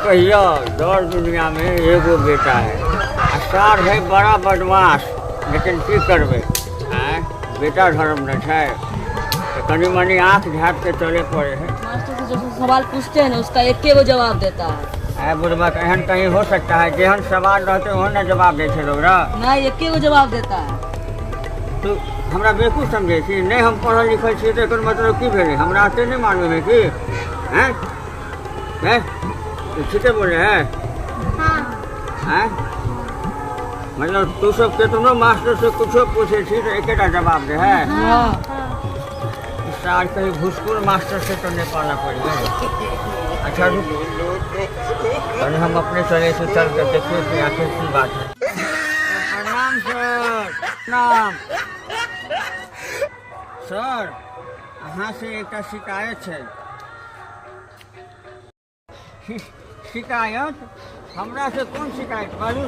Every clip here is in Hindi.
कहियो दौड़ दुनिया में एगो बेटा है। सार है बड़ा बदमाश, लेकिन की करबे, बेटा धर्म न है, तो कनी मनी आँख झाँप के चले पड़े है। मास्टर से जो सवाल पूछते हैं ना उसका एक वो जवाब देता है। बुढ़बा एहन कहीं हो सकता है जेहन सवाल रहते हो ना जवाब दे लोग नहीं, एक वो जवाब देता है। तो हमरा बेवकूफ समझे छी, नहीं हम पढ़ल लिखल छी तो एकर मतलब की भेले, हमरा आते नहीं मालूम है कि हैं ठीके बोले हैं। हैं मतलब तू सब केतनो मास्टर से कुछो पूछे छी तो एकेटा जवाब दे है। साल कहीं घुसखोर मास्टर से तो नहीं पाना पड़ेगा। अच्छा रुक, अरे हम अपने चले से चल कर देखिए कि आखिर की बात है। प्रणाम सर। प्रणाम सर, अहाँ से एक शिकायत है। शिकायत? हमरा से कौन शिकायत करू?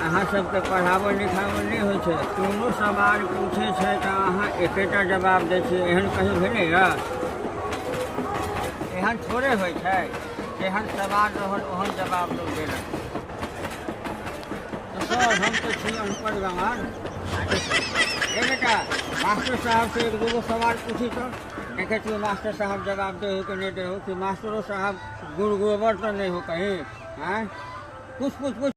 अहाँ सबके पढ़ाबो लिखाबो नहीं होइ छै, कोनो सवाल पूछे छै तो अहाँ एकेटा जवाब दै छियै, एहन कहीं भेलै गा? एहन थोड़े होइ छै, जेहन सवाल रहल ओहन जवाब लोग देलक। तो सर हम तो छी अनपढ़ गंवार। ए बेटा, मास्टर साहब से एक दूगो सवाल पूछी तो देखे तू मास्टर साहब जवाब दे हो कि नहीं दे हो, कि मास्टरों साहब गुड़ गोबर तो नहीं हो कहीं। हैं कुछ कुछ कुछ।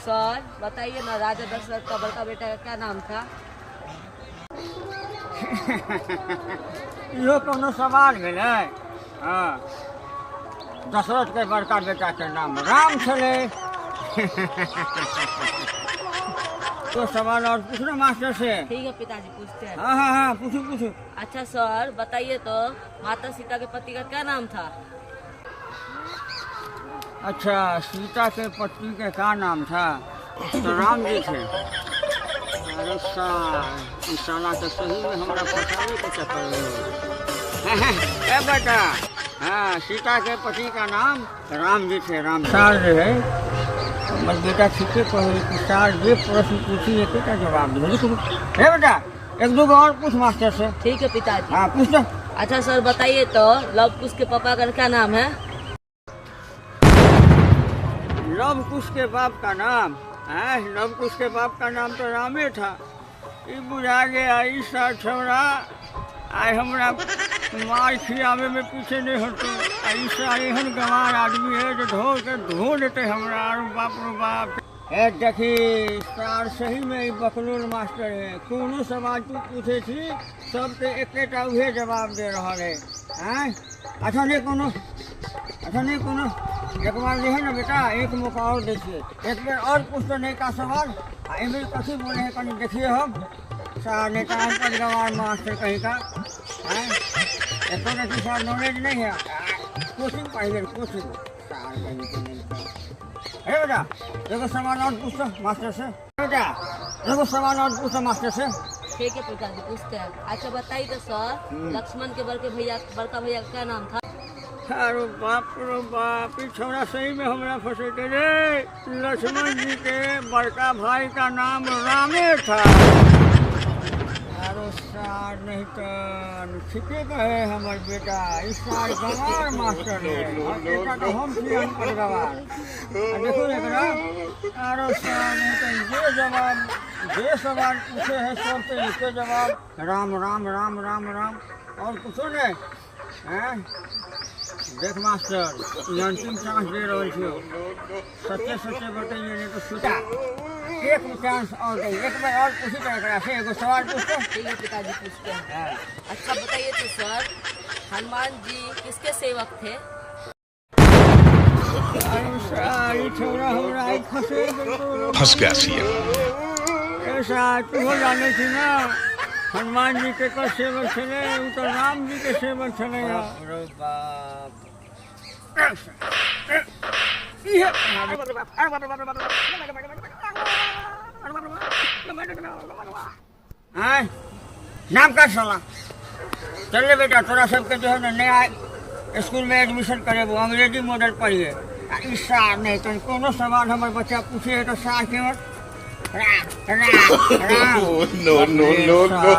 सर बताइए ना, राजा दशरथ का बड़का बेटा का क्या नाम था? यो कोनो सवाल भेलै? हाँ, दशरथ के बड़का बेटा के नाम राम छलै। तो सवाल और पूछना मास्टर से। ठीक है पिताजी, पूछते हैं। हाँ हाँ हाँ, पूछो पूछो। अच्छा सर बताइए तो, माता सीता के पति का क्या नाम था? अच्छा, सीता के पति के क्या नाम था? तो राम जी थे। अरे साल इस साला तो सही में हमारा फंसाने के चक्कर में। ए बेटा, हाँ सीता के पति का नाम राम जी थे। राम साल जो है बस बेटा ठीके कहे कि साल जे प्रश्न पूछी एक का जवाब दे। हे बेटा, एक दो और पूछ मास्टर से। ठीक है पिताजी। हाँ पूछ दो। अच्छा सर बताइए तो, लव कुश के पापा का क्या नाम है? लव कुश के बाप का नाम है? लव कुश के बाप का नाम तो रामे था। ये बुझा गया ईसा छोड़ा, आई हमरा मार खियावे में पीछे नहीं होते। ऐसा एहन गंवार आदमी है जो धो देते हमरा। बाप रो बाप। ए देखी सार सही में बकलोल मास्टर है। कोनो सवाल तू पूछे थी सबके एकेटा उहे जवाब दे रहा है। हैं अच्छा नहीं कोनो, अच्छा नहीं कोनो, एक बार जो है ना बेटा, एक मौका और देखिए, एक बार और पूछ तो नहीं का सवाल। इनमें कथी बोले हैं कहीं देखिए। हम सार नेता पर गंवार मास्टर कहीं का है, एको नहीं सार नॉलेज नहीं है। कोचिंग पढ़िए कोचिंग सार कहीं के नहीं। हे बेटा, देखो सवाल और पूछो मास्टर से। बेटा देखो सवाल और पूछो मास्टर से। ठीक है पिताजी, पूछते हैं। अच्छा बताइए तो सर, लक्ष्मण के बड़का भैया का क्या नाम था? अरे बाप रो बाप, ई छोरा सही में हमरा फंसे के रे। लक्ष्मण जी के बड़का भाई का नाम रामे था। अरे सार नहीं तो ठीके कहे हमर बेटा, इस साल गंवार मास्टर है। बेटा तो हम छी अनपढ़ गंवार। देखो एकरा, अरे सार नहीं तो जे सवाल पूछे है सब तो इसके जवाब राम राम राम राम राम और कुछो नहीं। हैं देख मास्टर, ये अंतिम चांस दे रहा छो, सच्चे सच्चे बताइए नहीं तो छूटा। एक चांस और दे, एक बार और पूछी तरह से एगो सवाल पूछते। ठीक है पिताजी, पूछते हैं। अच्छा बताइए तो सर, हनुमान जी किसके सेवक थे? छोरा हमरा फंस गया सी ऐसा तू हो जाने थी ना। हनुमान जी के का सेवक चले, वो तो राम जी के सेवक चले। नाम का साला चल बेटा, तोरा सबके जो है ना नया स्कूल में एडमिशन करे, वो अंग्रेजी मॉडल पढ़िए। ईसा नहीं तो कोनो सवाल हमारे बच्चा पूछे है तो सार के नो नो नो नो